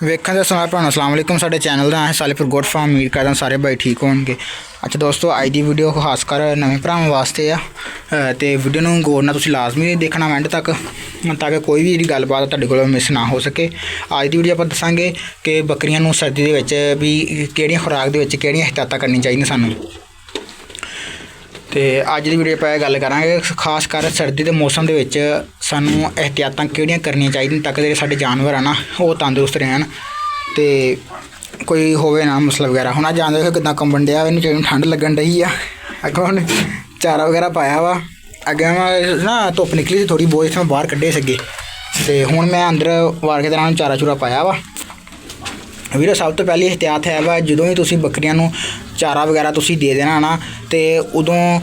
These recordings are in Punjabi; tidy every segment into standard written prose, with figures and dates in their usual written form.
ਵੇਖਣ ਦੇ ਸੁਣਾ ਭੈਣੋ अस्सलाम वालेकुम साडे चैनल ਦਾ ਹੈ ਸਾਲਿਪੁਰ ਗੁੱਡ ਫਾਰਮ ਉਮੀਦ ਕਰਦਾ ਸਾਰੇ ਭਾਈ ਠੀਕ ਹੋਣਗੇ। ਅੱਛਾ ਦੋਸਤੋ ਅੱਜ ਦੀ ਵੀਡੀਓ ਖਾਸ ਕਰ ਨਵੇਂ ਭਰਾਵਾਂ ਵਾਸਤੇ ਆ ਤੇ ਵੀਡੀਓ ਨੂੰ ਗੌਰ ਨਾਲ ਤੁਸੀਂ ਲਾਜ਼ਮੀ ਦੇਖਣਾ ਐਂਡ ਤੱਕ ਤਾਂ ਕਿ ਕੋਈ ਵੀ ਜਿਹੜੀ ਗੱਲਬਾਤ ਤੁਹਾਡੇ ਕੋਲੋਂ ਮਿਸ ਨਾ ਹੋ ਸਕੇ। ਅੱਜ ਦੀ ਵੀਡੀਓ ਆਪਾਂ ਦੱਸਾਂਗੇ ਕਿ ਬੱਕਰੀਆਂ ਨੂੰ ਸਰਦੀ ਦੇ ਵਿੱਚ ਵੀ ਕਿਹੜੀਆਂ ਖੁਰਾਕ ਦੇ ਵਿੱਚ ਕਿਹੜੀਆਂ ਇਹਤਿਆਤਾਂ ਕਰਨੀਆਂ ਚਾਹੀਦੀਆਂ ਸਾਨੂੰ। ਤੇ ਅੱਜ ਦੀ ਵੀਡੀਓ ਆਪਾਂ ਗੱਲ ਕਰਾਂਗੇ ਖਾਸ ਕਰ ਸਰਦੀ ਦੇ ਮੌਸਮ ਦੇ ਵਿੱਚ ਸਾਨੂੰ ਇਹਤਿਆਤਾਂ ਕਿਹੜੀਆਂ ਕਰਨੀਆਂ ਚਾਹੀਦੀਆਂ ਤਾਂ ਕਿ ਜਿਹੜੇ ਸਾਡੇ ਜਾਨਵਰ ਆ ਨਾ ਉਹ ਤੰਦਰੁਸਤ ਰਹਿਣ ਤੇ ਕੋਈ ਹੋਵੇ ਨਾ ਮਸਲਾ ਵਗੈਰਾ। ਹੁਣ ਆ ਜਾਣਦੇ ਹੋ ਕਿੱਦਾਂ ਕੰਬਣ ਡਿਆ, ਇਹਨੂੰ ਚਾਹੀਦੀ ਠੰਡ ਲੱਗਣ ਡਈ ਆ। ਅੱਗੋਂ ਹੁਣ ਚਾਰਾ ਵਗੈਰਾ ਪਾਇਆ ਵਾ, ਅੱਗੇ ਮੈਂ ਨਾ ਧੁੱਪ ਨਿਕਲੀ ਸੀ ਥੋੜੀ ਬਹੁਤ, ਇੱਥੇ ਬਾਹਰ ਕੱਢੇ ਸੀਗੇ ਤੇ ਹੁਣ ਮੈਂ ਅੰਦਰ ਵਾਰ ਕੇ ਤਰ੍ਹਾਂ ਚਾਰਾ ਚੂਰਾ ਪਾਇਆ ਵਾ। ਵੀਰੋ ਸਭ ਤੋਂ ਪਹਿਲੀ ਇਹਤਿਆਤ ਹੈ ਵਾ ਜਦੋਂ ਵੀ ਤੁਸੀਂ ਬੱਕਰੀਆਂ ਨੂੰ ਚਾਰਾ ਵਗੈਰਾ ਤੁਸੀਂ ਦੇ ਦੇਣਾ ਨਾ ਤੇ ਉਦੋਂ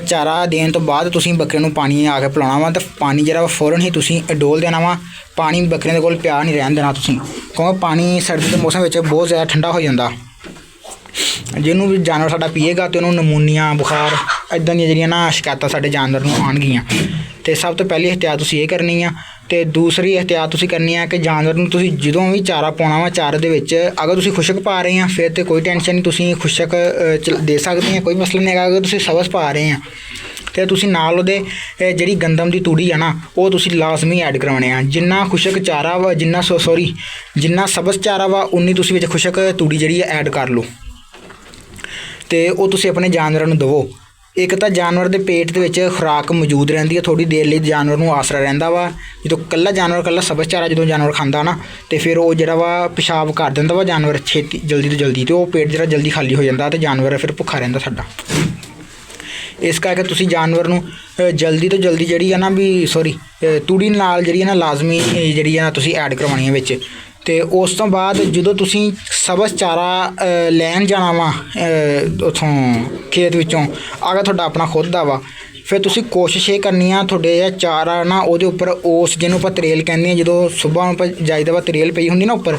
ਚਾਰਾ ਦੇਣ ਤੋਂ ਬਾਅਦ ਤੁਸੀਂ ਬੱਕਰੀਆਂ ਨੂੰ ਪਾਣੀ ਆ ਕੇ ਪਿਲਾਉਣਾ ਵਾ ਤੇ ਪਾਣੀ ਜਿਹੜਾ ਵਾ ਫੌਰਨ ਹੀ ਤੁਸੀਂ ਡੋਲ ਦੇਣਾ ਵਾ। ਪਾਣੀ ਬੱਕਰੀਆਂ ਦੇ ਕੋਲ ਪਿਆ ਨਹੀਂ ਰਹਿਣ ਦੇਣਾ ਤੁਸੀਂ, ਕਿਉਂਕਿ ਪਾਣੀ ਸਰਦੀ ਦੇ ਮੌਸਮ ਵਿੱਚ ਬਹੁਤ ਜ਼ਿਆਦਾ ਠੰਡਾ ਹੋ ਜਾਂਦਾ। ਜਿਹਨੂੰ ਵੀ ਜਾਨਵਰ ਸਾਡਾ ਪੀਏਗਾ ਤੇ ਉਹਨੂੰ ਨਮੂਨੀਆ ਬੁਖਾਰ ਇੱਦਾਂ ਦੀਆਂ ਜਿਹੜੀਆਂ ਨਾ ਸ਼ਿਕਾਇਤਾਂ ਸਾਡੇ ਜਾਨਵਰ ਨੂੰ ਆਉਣਗੀਆਂ। ਤੇ ਸਭ ਤੋਂ ਪਹਿਲੀ ਇਹਤਿਆਤ ਤੁਸੀਂ ਇਹ ਕਰਨੀ ਆ। ਤੇ ਦੂਸਰੀ ਇਹਤਿਆਤ ਤੁਸੀਂ ਕਰਨੀ ਆ ਕਿ ਜਾਨਵਰ ਨੂੰ ਤੁਸੀਂ ਜਦੋਂ ਵੀ ਚਾਰਾ ਪਾਉਣਾ ਵਾ ਚਾਰੇ ਦੇ ਵਿੱਚ ਅਗਰ ਤੁਸੀਂ ਖੁਸ਼ਕ ਪਾ ਰਹੇ ਆ ਫਿਰ ਤੇ ਕੋਈ ਟੈਨਸ਼ਨ ਨਹੀਂ, ਤੁਸੀਂ ਖੁਸ਼ਕ ਦੇ ਸਕਦੇ ਆ, ਕੋਈ ਮਸਲਾ ਨਹੀਂ ਹੈਗਾ। ਅਗਰ ਤੁਸੀਂ ਸਬਜ਼ ਪਾ ਰਹੇ ਆ ਤੇ ਤੁਸੀਂ ਨਾਲ ਉਹਦੇ ਜਿਹੜੀ ਗੰਦਮ ਦੀ ਤੂੜੀ ਆ ਨਾ ਉਹ ਤੁਸੀਂ ਲਾਜ਼ਮੀ ਐਡ ਕਰਵਾਉਣੇ ਆ। ਜਿੰਨਾ ਖੁਸ਼ਕ ਚਾਰਾ ਵਾ ਜਿੰਨਾ ਸਬਜ਼ ਚਾਰਾ ਵਾ ਉਨੀ ਤੁਸੀਂ ਵਿੱਚ ਖੁਸ਼ਕ ਤੂੜੀ ਜਿਹੜੀ ਐਡ ਕਰ ਲਓ ਤੇ ਉਹ ਤੁਸੀਂ ਆਪਣੇ ਜਾਨਵਰਾਂ ਨੂੰ ਦੇਵੋ। ਇੱਕ ਤਾਂ ਜਾਨਵਰ ਦੇ ਪੇਟ ਦੇ ਵਿੱਚ ਖੁਰਾਕ ਮੌਜੂਦ ਰਹਿੰਦੀ ਹੈ, ਥੋੜੀ ਦੇਰ ਲਈ ਜਾਨਵਰ ਨੂੰ ਆਸਰਾ ਰਹਿੰਦਾ ਵਾ। ਜਦੋਂ ਕੱਲਾ ਸਬਜ਼ ਚਾਰਾ ਜਦੋਂ ਜਾਨਵਰ ਖਾਂਦਾ ਨਾ ਤੇ ਫਿਰ ਉਹ ਜਿਹੜਾ ਵਾ ਪਿਸ਼ਾਬ ਕਰ ਦਿੰਦਾ ਵਾ ਜਾਨਵਰ ਛੇਤੀ ਜਲਦੀ ਤੋਂ ਜਲਦੀ, ਤੇ ਉਹ ਪੇਟ ਜਿਹੜਾ ਜਲਦੀ ਖਾਲੀ ਹੋ ਜਾਂਦਾ ਤੇ ਜਾਨਵਰ ਫਿਰ ਭੁੱਖਾ ਰਹਿੰਦਾ ਸਾਡਾ। ਇਸ ਕਰਕੇ ਤੁਸੀਂ ਜਾਨਵਰ ਨੂੰ ਜਲਦੀ ਤੋਂ ਜਲਦੀ ਜਿਹੜੀ ਆ ਨਾ ਤੂੜੀ ਨਾਲ ਜਿਹੜੀ ਨਾ ਲਾਜ਼ਮੀ ਜਿਹੜੀ ਆ ਤੁਸੀਂ ਐਡ ਕਰਵਾਉਣੀ ਹੈ ਵਿੱਚ। ਤੇ ਉਸ ਤੋਂ ਬਾਅਦ ਜਦੋਂ ਤੁਸੀਂ ਸਬਜ਼ ਚਾਰਾ ਲੈਣ ਜਾਣਾ ਵਾ ਉੱਥੋਂ ਖੇਤ ਵਿੱਚੋਂ, ਅਗਰ ਤੁਹਾਡਾ ਆਪਣਾ ਖੁਦ ਦਾ ਵਾ ਫਿਰ ਤੁਸੀਂ ਕੋਸ਼ਿਸ਼ ਇਹ ਕਰਨੀ ਆ ਤੁਹਾਡੇ ਚਾਰਾ ਨਾ ਉਹਦੇ ਉੱਪਰ ਉਸ ਜਿਹਨੂੰ ਆਪਾਂ ਤਰੇਲ ਕਹਿੰਦੇ ਹਾਂ, ਜਦੋਂ ਸੁਬਾਹ ਨੂੰ ਆਪਾਂ ਜਾਈਦਾ ਵਾ ਤਰੇਲ ਪਈ ਹੁੰਦੀ ਨਾ ਉੱਪਰ,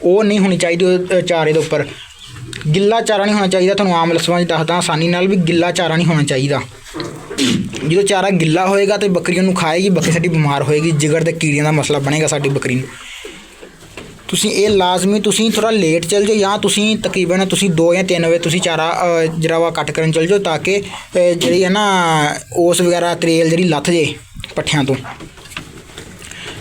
ਉਹ ਨਹੀਂ ਹੋਣੀ ਚਾਹੀਦੀ ਚਾਰੇ ਦੇ ਉੱਪਰ। ਗਿੱਲਾ ਚਾਰਾ ਨਹੀਂ ਹੋਣਾ ਚਾਹੀਦਾ। ਤੁਹਾਨੂੰ ਆਮ ਲਫ਼ਜ਼ਾਂ 'ਚ ਦੱਸਦਾ ਆਸਾਨੀ ਨਾਲ ਵੀ ਗਿੱਲਾ ਚਾਰਾ ਨਹੀਂ ਹੋਣਾ ਚਾਹੀਦਾ। ਜਦੋਂ ਚਾਰਾ ਗਿੱਲਾ ਹੋਏਗਾ ਤਾਂ ਬੱਕਰੀ ਨੂੰ ਖਾਏਗੀ, ਬੱਕਰੀ ਸਾਡੀ ਬਿਮਾਰ ਹੋਏਗੀ, ਜਿਗਰ ਦੇ ਕੀੜਿਆਂ ਦਾ ਮਸਲਾ ਬਣੇਗਾ ਸਾਡੀ ਬੱਕਰੀ ਨੂੰ। ਤੁਸੀਂ ਇਹ ਲਾਜ਼ਮੀ ਤੁਸੀਂ ਥੋੜ੍ਹਾ ਲੇਟ ਚੱਲ ਜਾਓ ਜਾਂ ਤੁਸੀਂ ਤਕਰੀਬਨ ਤੁਸੀਂ 2 ਜਾਂ 3 ਵਜੇ ਤੁਸੀਂ ਚਾਰਾ ਜਿਹੜਾ ਵਾ ਕੱਟ ਕਰਨ ਚੱਲ ਜਾਓ ਤਾਂ ਕਿ ਜਿਹੜੀ ਹੈ ਨਾ ਓਸ ਵਗੈਰਾ ਤਰੇਲ ਜਿਹੜੀ ਲੱਥ ਜੇ ਪੱਠਿਆਂ ਤੋਂ।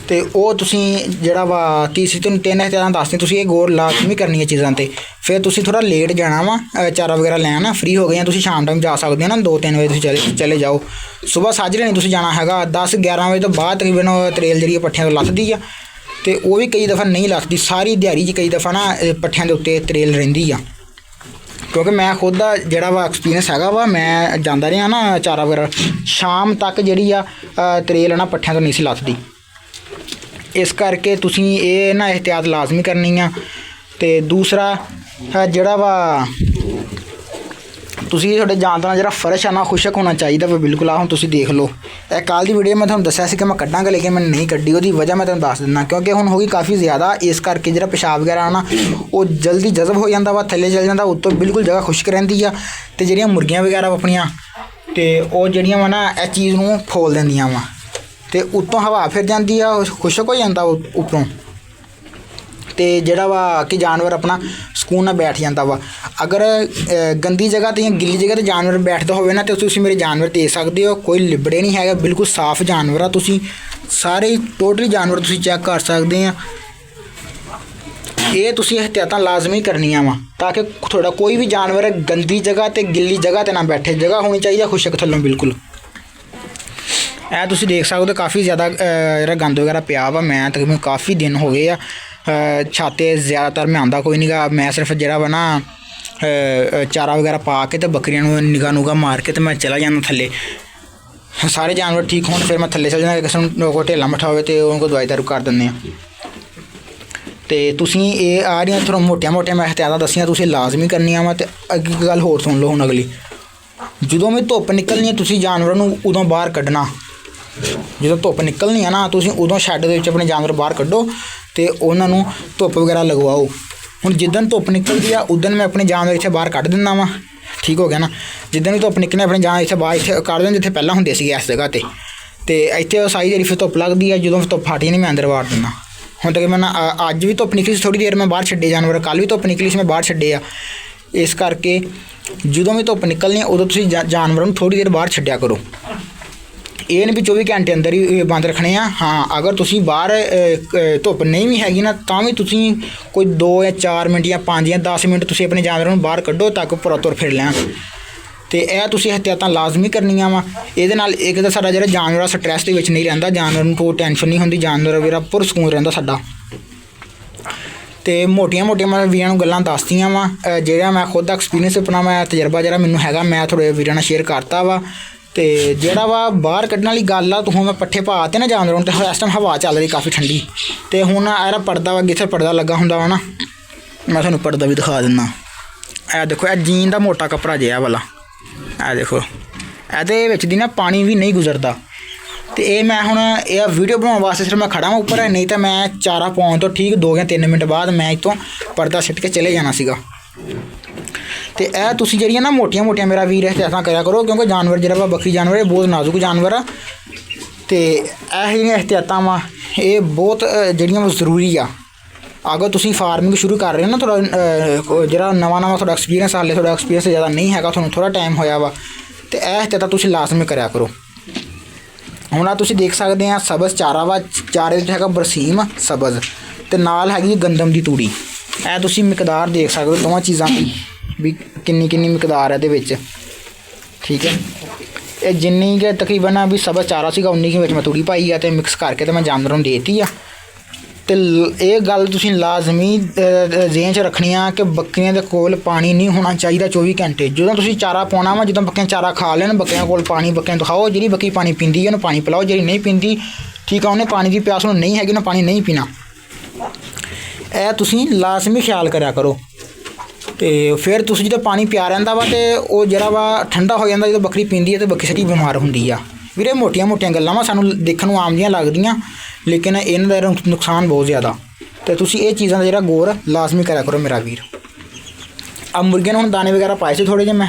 ਤੇ ਉਹ ਤੁਸੀਂ ਜਿਹੜਾ ਵਾ ਤੀਸਰੀ ਤੋਂ 3 ਇਹਤਿਆਤਾਂ ਦੱਸਦੇ ਤੁਸੀਂ ਇਹ ਗੌਰ ਲਾਜ਼ਮੀ ਕਰਨੀ ਹੈ ਚੀਜ਼ਾਂ 'ਤੇ। ਫਿਰ ਤੁਸੀਂ ਥੋੜ੍ਹਾ ਲੇਟ ਜਾਣਾ ਵਾ ਚਾਰਾ ਵਗੈਰਾ ਲੈਣ। ਫ੍ਰੀ ਹੋ ਗਏ ਤੁਸੀਂ ਸ਼ਾਮ ਟਾਈਮ ਜਾ ਸਕਦੇ ਹੋ ਨਾ, 2-3 ਵਜੇ ਤੁਸੀਂ ਚਲੇ ਜਾਓ। ਸੁਬਾਹ ਸਾਜਰੇ ਨਹੀਂ ਤੁਸੀਂ ਜਾਣਾ ਹੈਗਾ, 10-11 ਵਜੇ ਤੋਂ ਬਾਅਦ ਤਕਰੀਬਨ ਤਰੇਲ ਜਿਹੜੀ ਪੱਠਿਆਂ ਤੋਂ ਲੱਥਦੀ ਆ ਤੇ ਉਹ ਵੀ ਕਈ ਦਫਾ ਨਹੀਂ ਲੱਥਦੀ। ਸਾਰੀ ਦਿਹਾੜੀ 'ਚ ਕਈ ਦਫਾ ਨਾ ਪੱਠਿਆਂ ਦੇ ਉੱਤੇ ਤਰੇਲ ਰਹਿੰਦੀ ਆ, ਕਿਉਂਕਿ ਮੈਂ ਖੁਦ ਦਾ ਜਿਹੜਾ ਵਾ ਐਕਸਪੀਰੀਅੰਸ ਹੈਗਾ ਵਾ। ਮੈਂ ਜਾਂਦਾ ਰਿਹਾ ਨਾ ਚਾਰਾ ਵਗੈਰਾ, ਸ਼ਾਮ ਤੱਕ ਜਿਹੜੀ ਆ ਤਰੇਲ ਨਾ ਪੱਠਿਆਂ ਤੋਂ ਨਹੀਂ ਸੀ ਲੱਥਦੀ। ਇਸ ਕਰਕੇ ਤੁਸੀਂ ਇਹ ਨਾ ਇਹਤਿਆਤ ਲਾਜ਼ਮੀ ਕਰਨੀ ਆ। ਤੇ ਦੂਸਰਾ ਜਿਹੜਾ ਵਾ ਤੁਸੀਂ ਤੁਹਾਡੇ ਜਾਨਵਰਾਂ ਜਿਹੜਾ ਫਰਸ਼ ਆ ਨਾ ਖੁਸ਼ਕ ਹੋਣਾ ਚਾਹੀਦਾ ਵਾ ਬਿਲਕੁਲ। ਹੁਣ ਤੁਸੀਂ ਦੇਖ ਲਓ, ਇਹ ਕੱਲ੍ਹ ਦੀ ਵੀਡੀਓ ਮੈਂ ਤੁਹਾਨੂੰ ਦੱਸਿਆ ਸੀ ਕਿ ਮੈਂ ਕੱਢਾਂਗਾ ਲੇਕਿਨ ਮੈਂ ਨਹੀਂ ਕੱਢੀ। ਉਹਦੀ ਵਜ੍ਹਾ ਮੈਂ ਤੁਹਾਨੂੰ ਦੱਸ ਦਿੰਦਾ, ਕਿਉਂਕਿ ਹੁਣ ਹੋ ਗਈ ਕਾਫੀ ਜ਼ਿਆਦਾ। ਇਸ ਕਰਕੇ ਜਿਹੜਾ ਪਿਸ਼ਾਬ ਵਗੈਰਾ ਆ ਨਾ ਉਹ ਜਲਦੀ ਜਜ਼ਬ ਹੋ ਜਾਂਦਾ ਵਾ, ਥੱਲੇ ਚਲ ਜਾਂਦਾ, ਉੱਤੋਂ ਬਿਲਕੁਲ ਜਗ੍ਹਾ ਖੁਸ਼ਕ ਰਹਿੰਦੀ ਆ। ਅਤੇ ਜਿਹੜੀਆਂ ਮੁਰਗੀਆਂ ਵਗੈਰਾ ਆਪਣੀਆਂ ਅਤੇ ਉਹ ਜਿਹੜੀਆਂ ਵਾ ਨਾ ਇਹ ਚੀਜ਼ ਨੂੰ ਫੋਲ ਦਿੰਦੀਆਂ ਵਾ ਅਤੇ ਉੱਤੋਂ ਹਵਾ ਫਿਰ ਜਾਂਦੀ ਆ, ਖੁਸ਼ਕ ਹੋ ਜਾਂਦਾ ਉੱਪਰੋਂ। ਅਤੇ ਜਿਹੜਾ ਵਾ ਕਿ ਜਾਨਵਰ ਆਪਣਾ ਸਕੂਨ ਨਾਲ ਬੈਠ ਜਾਂਦਾ ਵਾ। ਅਗਰ ਗੰਦੀ ਜਗ੍ਹਾ 'ਤੇ ਜਾਂ ਗਿੱਲੀ ਜਗ੍ਹਾ 'ਤੇ ਜਾਨਵਰ ਬੈਠਦਾ ਹੋਵੇ ਨਾ ਤਾਂ ਤੁਸੀਂ ਮੇਰੇ ਜਾਨਵਰ ਦੇ ਸਕਦੇ ਹੋ, ਕੋਈ ਲਿਬੜੇ ਨਹੀਂ ਹੈਗਾ, ਬਿਲਕੁਲ ਸਾਫ਼ ਜਾਨਵਰ ਆ। ਤੁਸੀਂ ਸਾਰੇ ਟੋਟਲੀ ਜਾਨਵਰ ਤੁਸੀਂ ਚੈੱਕ ਕਰ ਸਕਦੇ ਆ। ਇਹ ਤੁਸੀਂ ਇਹਤਿਆਤਾਂ ਲਾਜ਼ਮੀ ਕਰਨੀਆਂ ਵਾ ਤਾਂ ਕਿ ਤੁਹਾਡਾ ਕੋਈ ਵੀ ਜਾਨਵਰ ਗੰਦੀ ਜਗ੍ਹਾ 'ਤੇ ਗਿੱਲੀ ਜਗ੍ਹਾ 'ਤੇ ਨਾ ਬੈਠੇ। ਜਗ੍ਹਾ ਹੋਣੀ ਚਾਹੀਦੀ ਖੁਸ਼ਕ ਥੱਲੋਂ ਬਿਲਕੁਲ। ਇਹ ਤੁਸੀਂ ਦੇਖ ਸਕਦੇ ਹੋ ਕਾਫੀ ਜ਼ਿਆਦਾ ਜਿਹੜਾ ਗੰਦ ਵਗੈਰਾ ਪਿਆ ਵਾ। ਮੈਂ ਤਕਰੀਬਨ ਕਾਫੀ ਦਿਨ ਹੋ ਗਏ ਆ ਛੱਤ 'ਤੇ ਜ਼ਿਆਦਾਤਰ ਮੈਂ ਆਉਂਦਾ ਕੋਈ ਨਹੀਂ ਗਾ। ਮੈਂ ਸਿਰਫ ਜਿਹੜਾ ਵਾ ਨਾ ਚਾਰਾ ਵਗੈਰਾ ਪਾ ਕੇ ਅਤੇ ਬੱਕਰੀਆਂ ਨੂੰ ਨਿਗਾਹ ਮਾਰ ਕੇ ਅਤੇ ਮੈਂ ਚਲਾ ਜਾਂਦਾ ਥੱਲੇ। ਸਾਰੇ ਜਾਨਵਰ ਠੀਕ ਹੋਣ ਫਿਰ ਮੈਂ ਥੱਲੇ ਚਲ ਜਾਂਦਾ। ਕਿਸੇ ਨੂੰ ਕੋਈ ਢੇਲਾ ਮੱਠਾ ਹੋਵੇ ਅਤੇ ਉਹਨਾਂ ਕੋਲ ਦਵਾਈ ਦਾਰੂ ਕਰ ਦਿੰਦੇ ਹਾਂ। ਅਤੇ ਤੁਸੀਂ ਇਹ ਆ ਰਹੀਆਂ ਤੁਹਾਨੂੰ ਮੋਟੀਆਂ ਮੈਂ ਇਹਤਿਆਤਾਂ ਦੱਸੀਆਂ ਤੁਸੀਂ ਲਾਜ਼ਮੀ ਕਰਨੀਆਂ ਵਾ। ਅਤੇ ਅੱਗੇ ਗੱਲ ਹੋਰ ਸੁਣ ਲਓ ਹੁਣ ਅਗਲੀ, ਜਦੋਂ ਵੀ ਧੁੱਪ ਨਿਕਲਣੀ ਹੈ ਤੁਸੀਂ ਜਾਨਵਰਾਂ ਨੂੰ ਉਦੋਂ ਬਾਹਰ ਕੱਢਣਾ। ਜਦੋਂ ਧੁੱਪ ਨਿਕਲਣੀ ਆ ਨਾ ਤੁਸੀਂ ਉਦੋਂ ਸ਼ੈੱਡ ਦੇ ਵਿੱਚ ਆਪਣੇ ਜਾਨਵਰ ਬਾਹਰ ਕੱਢੋ ਅਤੇ ਉਹਨਾਂ ਨੂੰ ਧੁੱਪ ਵਗੈਰਾ ਲਗਵਾਓ। ਹੁਣ ਜਿੱਦਣ ਧੁੱਪ ਨਿਕਲਦੀ ਆ ਉਦਣ ਮੈਂ ਆਪਣੇ ਜਾਨਵਰ ਇੱਥੇ ਬਾਹਰ ਕੱਢ ਦਿੰਦਾ ਵਾਂ, ਠੀਕ ਹੋ ਗਿਆ ਨਾ। ਜਿੱਦਣ ਵੀ ਧੁੱਪ ਨਿਕਲਣੀ ਆਪਣੇ ਜਾਨਵਰ ਇੱਥੇ ਬਾਹਰ ਇੱਥੇ ਕੱਢ ਦਿੰਦੇ ਜਿੱਥੇ ਪਹਿਲਾਂ ਹੁੰਦੇ ਸੀਗੇ ਇਸ ਜਗ੍ਹਾ 'ਤੇ। ਅਤੇ ਇੱਥੇ ਸਾਰੀ ਜਿਹੜੀ ਫਿਰ ਧੁੱਪ ਲੱਗਦੀ ਆ, ਜਦੋਂ ਧੁੱਪ ਹਟ ਜਾਂਦੀ ਮੈਂ ਅੰਦਰ ਵਾੜ ਦਿੰਦਾ। ਹੁਣ ਤੱਕ ਮੈਂ ਅੱਜ ਵੀ ਧੁੱਪ ਨਿਕਲੀ ਸੀ ਥੋੜ੍ਹੀ ਦੇਰ, ਮੈਂ ਬਾਹਰ ਛੱਡੇ ਜਾਨਵਰ, ਕੱਲ੍ਹ ਵੀ ਧੁੱਪ ਨਿਕਲੀ ਸੀ ਮੈਂ ਬਾਹਰ ਛੱਡੇ ਆ। ਇਸ ਕਰਕੇ ਜਦੋਂ ਵੀ ਧੁੱਪ ਨਿਕਲਣੀ ਉਦੋਂ ਤੁਸੀਂ ਜਾਨਵਰਾਂ ਨੂੰ ਥੋੜ੍ਹੀ ਦੇਰ ਬਾਹਰ ਛੱਡਿਆ ਕਰੋ। ਇਹ ਨਹੀਂ ਵੀ 24 ਘੰਟੇ ਅੰਦਰ ਹੀ ਬੰਦ ਰੱਖਣੇ ਆ। ਹਾਂ, ਅਗਰ ਤੁਸੀਂ ਬਾਹਰ ਧੁੱਪ ਨਹੀਂ ਵੀ ਹੈਗੀ ਨਾ ਤਾਂ ਵੀ ਤੁਸੀਂ ਕੋਈ 2 ਜਾਂ 4 ਮਿੰਟ ਜਾਂ 5 ਜਾਂ 10 ਮਿੰਟ ਤੁਸੀਂ ਆਪਣੇ ਜਾਨਵਰਾਂ ਨੂੰ ਬਾਹਰ ਕੱਢੋ ਤਾਂ ਕਿ ਪੂਰਾ ਤੁਰ ਫਿਰ ਲੈਣ। ਅਤੇ ਇਹ ਤੁਸੀਂ ਇਹਤਿਆਤਾਂ ਲਾਜ਼ਮੀ ਕਰਨੀਆਂ ਵਾ। ਇਹਦੇ ਨਾਲ ਇੱਕ ਤਾਂ ਸਾਡਾ ਜਿਹੜਾ ਜਾਨਵਰ ਸਟਰੈਸ ਦੇ ਵਿੱਚ ਨਹੀਂ ਰਹਿੰਦਾ, ਜਾਨਵਰ ਨੂੰ ਕੋਈ ਟੈਨਸ਼ਨ ਨਹੀਂ ਹੁੰਦੀ, ਜਾਨਵਰ ਵਗੈਰਾ ਪੁਰਸਕੂਨ ਰਹਿੰਦਾ ਸਾਡਾ। ਅਤੇ ਮੋਟੀਆਂ ਮੈਂ ਵੀਰਾਂ ਨੂੰ ਗੱਲਾਂ ਦੱਸਦੀਆਂ ਵਾ, ਜਿਹੜਾ ਮੈਂ ਖੁਦ ਦਾ ਐਕਸਪੀਰੀਅੰਸ ਆਪਣਾ ਮੈਂ ਤਜਰਬਾ ਜਿਹੜਾ ਮੈਨੂੰ ਹੈਗਾ ਮੈਂ ਥੋੜ੍ਹੇ ਵੀਰਾਂ ਨਾਲ ਸ਼ੇਅਰ ਕਰਤਾ ਵਾ। ਅਤੇ ਜਿਹੜਾ ਵਾ ਬਾਹਰ ਕੱਢਣ ਵਾਲੀ ਗੱਲ ਆ, ਹੁਣ ਮੈਂ ਪੱਠੇ ਪਾ ਤੇ ਨਾ ਜਾਨਵਰਾਂ ਨੂੰ, ਅਤੇ ਇਸ ਟਾਈਮ ਹਵਾ ਚੱਲ ਰਹੀ ਕਾਫੀ ਠੰਡੀ, ਅਤੇ ਹੁਣ ਇਹਦਾ ਪਰਦਾ ਵਾ ਜਿੱਥੇ ਪਰਦਾ ਲੱਗਾ ਹੁੰਦਾ ਵਾ ਨਾ, ਮੈਂ ਤੁਹਾਨੂੰ ਪਰਦਾ ਵੀ ਦਿਖਾ ਦਿੰਦਾ। ਇਹ ਦੇਖੋ, ਇਹ ਜੀਨ ਦਾ ਮੋਟਾ ਕੱਪੜਾ ਜਿਹਾ ਵਾਲਾ, ਇਹ ਦੇਖੋ ਇਹਦੇ ਵਿੱਚ ਦੀ ਨਾ ਪਾਣੀ ਵੀ ਨਹੀਂ ਗੁਜ਼ਰਦਾ। ਅਤੇ ਇਹ ਮੈਂ ਹੁਣ ਇਹ ਵੀਡੀਓ ਬਣਾਉਣ ਵਾਸਤੇ ਸਿਰਫ ਮੈਂ ਖੜ੍ਹਾ ਹਾਂ ਉੱਪਰ, ਨਹੀਂ ਤਾਂ ਮੈਂ ਚਾਰਾ ਪਾਉਣ ਤੋਂ ਠੀਕ 2 ਜਾਂ 3 ਮਿੰਟ ਬਾਅਦ ਮੈਂ ਇੱਥੋਂ ਪਰਦਾ ਸਿੱਟ ਕੇ ਚਲੇ ਜਾਣਾ ਸੀਗਾ। ਅਤੇ ਇਹ ਤੁਸੀਂ ਜਿਹੜੀਆਂ ਨਾ ਮੋਟੀਆਂ ਮੇਰਾ ਵੀਰ ਇਹਤਿਆਤਾਂ ਕਰਿਆ ਕਰੋ, ਕਿਉਂਕਿ ਜਾਨਵਰ ਜਿਹੜਾ ਵਾ ਬੱਕਰੀ ਜਾਨਵਰ ਇਹ ਬਹੁਤ ਨਾਜ਼ੁਕ ਜਾਨਵਰ ਆ। ਅਤੇ ਇਹ ਜਿਹੜੀਆਂ ਇਹਤਿਆਤਾਂ ਵਾ ਇਹ ਬਹੁਤ ਜਿਹੜੀਆਂ ਜ਼ਰੂਰੀ ਆ। ਅਗਰ ਤੁਸੀਂ ਫਾਰਮਿੰਗ ਸ਼ੁਰੂ ਕਰ ਰਹੇ ਹੋ ਨਾ, ਥੋੜ੍ਹਾ ਜਿਹੜਾ ਨਵਾਂ ਤੁਹਾਡਾ ਐਕਸਪੀਰੀਅੰਸ, ਹਾਲੇ ਤੁਹਾਡਾ ਐਕਸਪੀਰੀਅੰਸ ਜ਼ਿਆਦਾ ਨਹੀਂ ਹੈਗਾ, ਤੁਹਾਨੂੰ ਥੋੜ੍ਹਾ ਟਾਈਮ ਹੋਇਆ ਵਾ, ਅਤੇ ਇਹ ਇਹਤਿਆਤਾਂ ਤੁਸੀਂ ਲਾਜ਼ਮੀ ਕਰਿਆ ਕਰੋ। ਹੁਣ ਆ ਤੁਸੀਂ ਦੇਖ ਸਕਦੇ ਆ ਸਬਜ਼ ਚਾਰਾ ਵਾ, ਚਾਰੇ ਵਿੱਚ ਹੈਗਾ ਬਰਸੀਮ ਸਬਜ਼, ਅਤੇ ਨਾਲ ਹੈਗੀ ਗੰਦਮ ਦੀ ਤੂੜੀ। ਇਹ ਤੁਸੀਂ ਮਿਕਦਾਰ ਦੇਖ ਸਕਦੇ ਹੋ ਦੋਵਾਂ ਚੀਜ਼ਾਂ ਦੀ ਵੀ ਕਿੰਨੀ ਮਿਕਦਾਰ ਹੈ ਇਹਦੇ ਵਿੱਚ, ਠੀਕ ਹੈ। ਇਹ ਜਿੰਨੀ ਕਿ ਤਕਰੀਬਨ ਵੀ ਸਬਜ਼ ਚਾਰਾ ਸੀਗਾ ਉਨੀ ਕੁ ਵਿੱਚ ਮੈਂ ਤੂੜੀ ਪਾਈ ਆ ਅਤੇ ਮਿਕਸ ਕਰਕੇ ਅਤੇ ਮੈਂ ਜਾਨਵਰਾਂ ਨੂੰ ਦੇ ਦਿੱਤੀ ਆ। ਅਤੇ ਇਹ ਗੱਲ ਤੁਸੀਂ ਲਾਜ਼ਮੀ ਜ਼ਿਹਨ 'ਚ ਰੱਖਣੀ ਆ ਕਿ ਬੱਕਰੀਆਂ ਦੇ ਕੋਲ ਪਾਣੀ ਨਹੀਂ ਹੋਣਾ ਚਾਹੀਦਾ 24 ਘੰਟੇ। ਜਦੋਂ ਤੁਸੀਂ ਚਾਰਾ ਪਾਉਣਾ ਵਾ, ਜਦੋਂ ਬੱਕਰੀਆਂ ਚਾਰਾ ਖਾ ਲੈਣ, ਬੱਕਰੀਆਂ ਕੋਲ ਪਾਣੀ ਬੱਕਰੀਆਂ ਨੂੰ ਦਿਖਾਓ। ਜਿਹੜੀ ਬੱਕਰੀ ਪਾਣੀ ਪੀਂਦੀ ਹੈ ਉਹਨੂੰ ਪਾਣੀ ਪਿਲਾਓ, ਜਿਹੜੀ ਨਹੀਂ ਪੀਂਦੀ ਠੀਕ ਆ, ਉਹਨੇ ਪਾਣੀ ਦੀ ਪਿਆਸ ਉਹਨੂੰ ਨਹੀਂ ਹੈਗੀ, ਉਹਨੇ ਪਾਣੀ ਨਹੀਂ ਪੀਣਾ। ਇਹ ਤੁਸੀਂ ਲਾਜ਼ਮੀ ਖਿਆਲ ਕਰਿਆ ਕਰੋ। ਅਤੇ ਫਿਰ ਤੁਸੀਂ ਜਦੋਂ ਪਾਣੀ ਪਿਆ ਰਹਿੰਦਾ ਵਾ ਅਤੇ ਉਹ ਜਿਹੜਾ ਵਾ ਠੰਡਾ ਹੋ ਜਾਂਦਾ, ਜਦੋਂ ਬੱਕਰੀ ਪੀਂਦੀ ਹੈ ਤਾਂ ਬੱਕਰੀ ਸਾਡੀ ਬਿਮਾਰ ਹੁੰਦੀ ਆ। ਵੀਰੇ ਮੋਟੀਆਂ ਗੱਲਾਂ ਵਾ, ਸਾਨੂੰ ਦੇਖਣ ਨੂੰ ਆਮ ਜਿਹੀਆਂ ਲੱਗਦੀਆਂ, ਲੇਕਿਨ ਇਹਨਾਂ ਦਾ ਨੁਕਸਾਨ ਬਹੁਤ ਜ਼ਿਆਦਾ। ਅਤੇ ਤੁਸੀਂ ਇਹ ਚੀਜ਼ਾਂ ਦਾ ਜਿਹੜਾ ਗੌਰ ਲਾਜ਼ਮੀ ਕਰਿਆ ਕਰੋ ਮੇਰਾ ਵੀਰ। ਆ ਮੁਰਗੀਆਂ ਨੂੰ ਹੁਣ ਦਾਣੇ ਵਗੈਰਾ ਪਾਏ ਸੀ ਥੋੜ੍ਹੇ ਜਿਹੇ ਮੈਂ,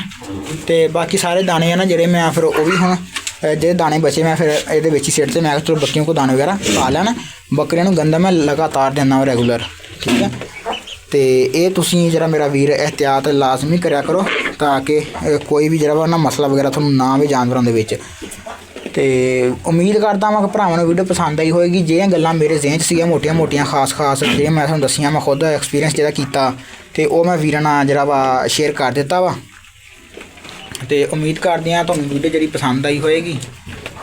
ਅਤੇ ਬਾਕੀ ਸਾਰੇ ਦਾਣੇ ਆ ਨਾ ਜਿਹੜੇ ਮੈਂ ਫਿਰ ਉਹ ਵੀ ਹੁਣ ਜਿਹੜੇ ਦਾਣੇ ਬਚੇ ਮੈਂ ਫਿਰ ਇਹਦੇ ਵਿੱਚ ਹੀ ਸਿੱਟ ਤੇ ਮੈਂ ਚਲੋ ਬੱਕਰੀਆਂ को ਦਾਣੇ ਵਗੈਰਾ ਪਾ ਲੈਣ। ਬੱਕਰੀਆਂ ਨੂੰ ਗੰਦਾ ਮੈਂ ਲਗਾਤਾਰ ਦਿੰਦਾ ਰੈਗੂਲਰ, ਠੀਕ ਹੈ। ਅਤੇ ਇਹ ਤੁਸੀਂ ਜਿਹੜਾ ਮੇਰਾ ਵੀਰ ਇਹਤਿਆਤ ਲਾਜ਼ਮੀ ਕਰਿਆ ਕਰੋ ਤਾਂ ਕਿ ਕੋਈ ਵੀ ਜਿਹੜਾ ਵਾ ਨਾ ਮਸਲਾ ਵਗੈਰਾ ਤੁਹਾਨੂੰ ਨਾ ਆਵੇ ਜਾਨਵਰਾਂ ਦੇ ਵਿੱਚ। ਅਤੇ ਉਮੀਦ ਕਰਦਾ ਵਾਂ ਕਿ ਭਰਾਵਾਂ ਨੂੰ ਵੀਡੀਓ ਪਸੰਦ ਆਈ ਹੋਏਗੀ। ਜਿਹੜੀਆਂ ਗੱਲਾਂ ਮੇਰੇ ਜ਼ਿਹਨ 'ਚ ਸੀਗੀਆਂ ਮੋਟੀਆਂ ਖਾਸ ਜਿਹੜੀਆਂ ਮੈਂ ਤੁਹਾਨੂੰ ਦੱਸੀਆਂ, ਮੈਂ ਖੁਦ ਐਕਸਪੀਰੀਅੰਸ ਜਿਹੜਾ ਕੀਤਾ ਅਤੇ ਉਹ ਮੈਂ ਵੀਰਾਂ ਨਾਲ ਜਿਹੜਾ ਵਾ ਸ਼ੇਅਰ ਕਰ ਦਿੱਤਾ ਵਾ। ਅਤੇ ਉਮੀਦ ਕਰਦੇ ਹਾਂ ਤੁਹਾਨੂੰ ਵੀਡੀਓ ਜਿਹੜੀ ਪਸੰਦ ਆਈ ਹੋਏਗੀ।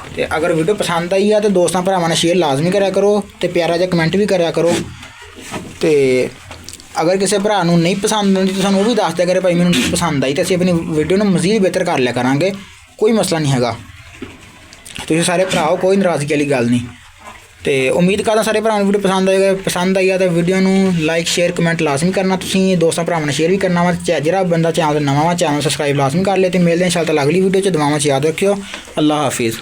ਅਤੇ ਅਗਰ ਵੀਡੀਓ ਪਸੰਦ ਆਈ ਆ ਤਾਂ ਦੋਸਤਾਂ ਭਰਾਵਾਂ ਨਾਲ ਸ਼ੇਅਰ ਲਾਜ਼ਮੀ ਕਰਿਆ ਕਰੋ ਅਤੇ ਪਿਆਰਾ ਜਿਹਾ ਕਮੈਂਟ ਵੀ ਕਰਿਆ ਕਰੋ। ਅਤੇ ਅਗਰ ਕਿਸੇ ਭਰਾ ਨੂੰ ਨਹੀਂ ਪਸੰਦ ਆਉਂਦੀ ਤਾਂ ਸਾਨੂੰ ਉਹ ਵੀ ਦੱਸ ਦਿਆ ਕਰੇ ਭਾਈ ਮੈਨੂੰ ਨਹੀਂ ਪਸੰਦ ਆਈ, ਤਾਂ ਅਸੀਂ ਆਪਣੀ ਵੀਡੀਓ ਨੂੰ ਮਜ਼ੀਦ ਬਿਹਤਰ ਕਰ ਲਿਆ ਕਰਾਂਗੇ, ਕੋਈ ਮਸਲਾ ਨਹੀਂ ਹੈਗਾ। ਤੁਸੀਂ ਸਾਰੇ ਭਰਾਓ, ਕੋਈ ਨਾਰਾਜ਼ਗੀ ਵਾਲੀ ਗੱਲ ਨਹੀਂ। ਅਤੇ ਉਮੀਦ ਕਰਦਾ ਸਾਰੇ ਭਰਾਵਾਂ ਨੂੰ ਵੀਡੀਓ ਪਸੰਦ ਆਈ ਆ ਤਾਂ ਵੀਡੀਓ ਨੂੰ ਲਾਈਕ ਸ਼ੇਅਰ ਕਮੈਂਟ ਲਾਜ਼ਮੀ ਕਰਨਾ। ਤੁਸੀਂ ਦੋਸਤਾਂ ਭਰਾਵਾਂ ਨਾਲ ਸ਼ੇਅਰ ਵੀ ਕਰਨਾ ਵਾ। ਜਿਹੜਾ ਬੰਦਾ ਚੈਨਲ 'ਤੇ ਨਵਾਂ ਵਾ ਚੈਨਲ ਸਬਸਕ੍ਰਾਈਬ ਲਾਜ਼ਮੀ ਕਰ ਲਿਆ। ਅਤੇ ਮਿਲਦੇ ਇੰਸ਼ਾਅੱਲਾ ਅਗਲੀ ਵੀਡੀਓ 'ਚ। ਦੁਆਵਾਂ 'ਚ ਯਾਦ ਰੱਖਿਓ। ਅੱਲਾ ਹਾਫਿਜ਼।